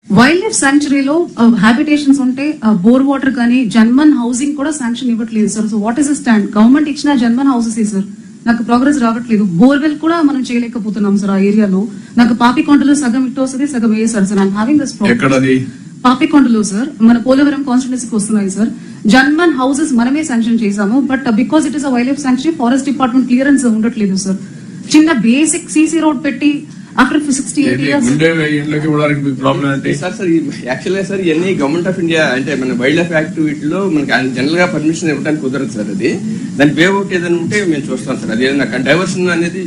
Wild life సాంక్చురీలో habitations ఉంటే bore water కానీ JANMAN housing కూడా శాంక్షన్ ఇవ్వట్లేదు sir. So what is the stand? Government ఇచ్చిన జన్మన్ హౌసెస్ సార్, నాకు ప్రోగ్రెస్ రావట్లేదు. బోర్వెల్ కూడా మనం చేయలేకపోతున్నాం సార్ ఆ ఏరియాలో. నాకు పాపికొండలో సగం ఇటు వస్తుంది, సగం వేసారు sir. I'm having this problem. పాపికొండలో సార్, మన పోలవరం కాన్స్టిట్యున్సీకి వస్తున్నాయి సార్. జన్మన్ హౌసెస్ మనమే శాంక్షన్ చేశాము, but because it is a wild life sanctuary forest department clearance ఉండట్లేదు సార్. చిన్న బేసిక్ సీసీ రోడ్ పెట్టి అక్కడ 68 years యాక్చువల్గా సార్ ఇవన్నీ గవర్నమెంట్ ఆఫ్ ఇండియా అంటే మన వైల్డ్ లైఫ్ యాక్టివిటీలో మనకి జనరల్ గా పర్మిషన్ ఇవ్వడానికి కుదరదు సార్. అది దాని వే అవుట్ ఏదైనా ఉంటే మేము చూస్తాం సార్. అది ఏదైనా డైవర్షన్ అనేది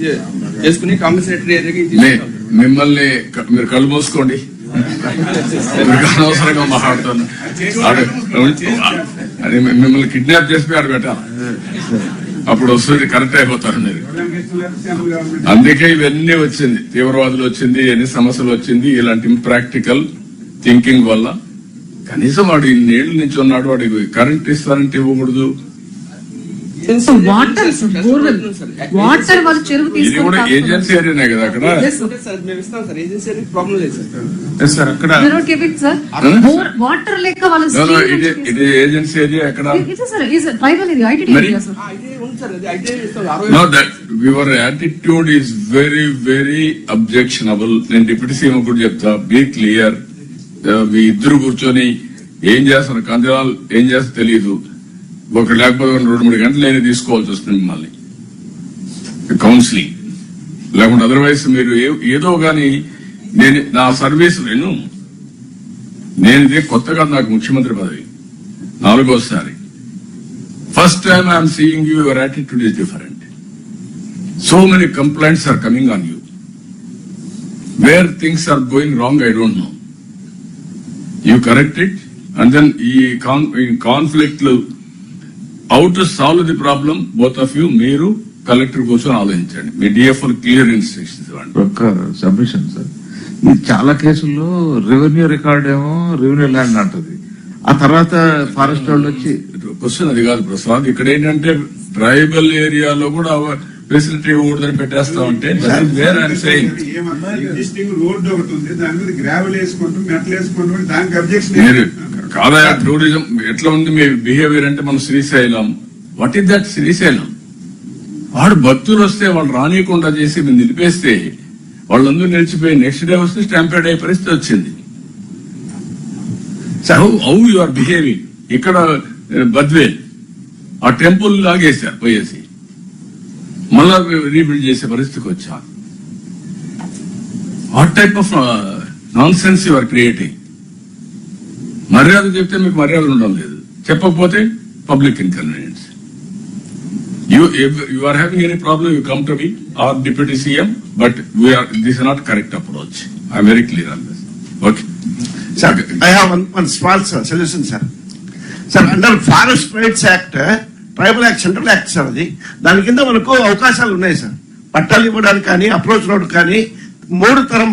చేసుకుని కాంపెన్సేటరీ ఏరియాకి మిమ్మల్ని మీరు కళ్ళు మూసుకోండి, అనవసరంగా మాట్లాడుతాను. మిమ్మల్ని కిడ్నాప్ చేసి ఆడ పెట్టాలి, అప్పుడు వస్తుంది కరెక్ట్ అయిపోతారు మీరు. అందుకే ఇవన్నీ వచ్చింది, తీవ్రవాదులు వచ్చింది, ఎన్ని సమస్యలు వచ్చింది. ఇలాంటి ఇంప్రాక్టికల్ థింకింగ్ వల్ల కనీసం వాడు ఇన్నేళ్ల నుంచి ఉన్నాడు, వాడికి కరెంట్ ఇస్తారంటే ఇవ్వకూడదు. వాటర్ వాటర్ వాళ్ళు చెరువు ఇది కూడా ఏజెన్సీ ఏరియానే కదా అక్కడ. వాటర్ లేక వాళ్ళు ఇది ఏజెన్సీ ఏరియా ఎక్కడ? Tribal area, IT area sir. No, that your attitude is very, very objectionable. నేను డిప్యూటీ సీఎం కూడా చెప్తా, బీ క్లియర్. మీ ఇద్దరు కూర్చొని ఏం చేస్తారు, కందిరాలు ఏం చేస్తా తెలియదు. ఒక లేకపోతే 2-3 గంటలు నేను తీసుకోవాల్సి వస్తుంది మిమ్మల్ని కౌన్సిలింగ్, లేకుంటే అదర్వైజ్ మీరు ఏదో గాని. నేను నా సర్వీస్ నేను ఇదే కొత్తగా నాకు ముఖ్యమంత్రి పదవి 4వ First time I am seeing you, your attitude is different. So many complaints are coming on you. Where things are going wrong, I don't know. You correct it, and then in conflict, how to solve the problem, both of you, మీరు collector కోసం ఆలోచించండి. మీ DF clear instructions ఇవ్వండి. ఒక్క submission sir, ఇది చాలా కేసుల్లో revenue record ఏమో revenue land అంటది, ఆ తర్వాత ఫారెస్ట్ వాళ్ళు వచ్చి. క్వశ్చన్ అది కాదు ప్రసాద్. ఇక్కడ ఏంటంటే ట్రైబల్ ఏరియాలో కూడా ఫెసిలిటీ ఇవ్వకూడదని పెట్టేస్తా ఉంటే కాదా టూరిజం ఎట్లా ఉంది మీ బిహేవియర్ అంటే మన Srisailam. What is that Srisailam? వాడు భక్తులు వస్తే వాళ్ళు రానియకుండా చేసి మేము నిలిపేస్తే వాళ్ళందరూ నిలిచిపోయి నెక్స్ట్ డే వస్తే స్టాంపేడ్ అయ్యే పరిస్థితి వచ్చింది. How you are behaving. ఇక్కడ బద్వేల్ ఆ టెంపుల్ లాగేశారు పోయేసి, మళ్ళా రీబిల్డ్ చేసే పరిస్థితికి వచ్చా. What type of nonsense you are creating. మర్యాద చెప్తే మీకు మర్యాద ఉండడం లేదు, చెప్పకపోతే public inconvenience. You are having any problem, you come to me or deputy CM, but this is not correct approach. I'm very clear on this. Okay Sir, I have one small suggestion, sir. Sir, under Forest Rights Act, Tribal Act, Central Act, sir, దాని కింద మనకు అవకాశాలు ఉన్నాయి sir. పట్టాలు ఇవ్వడానికి కానీ, approach road కానీ 3 తరం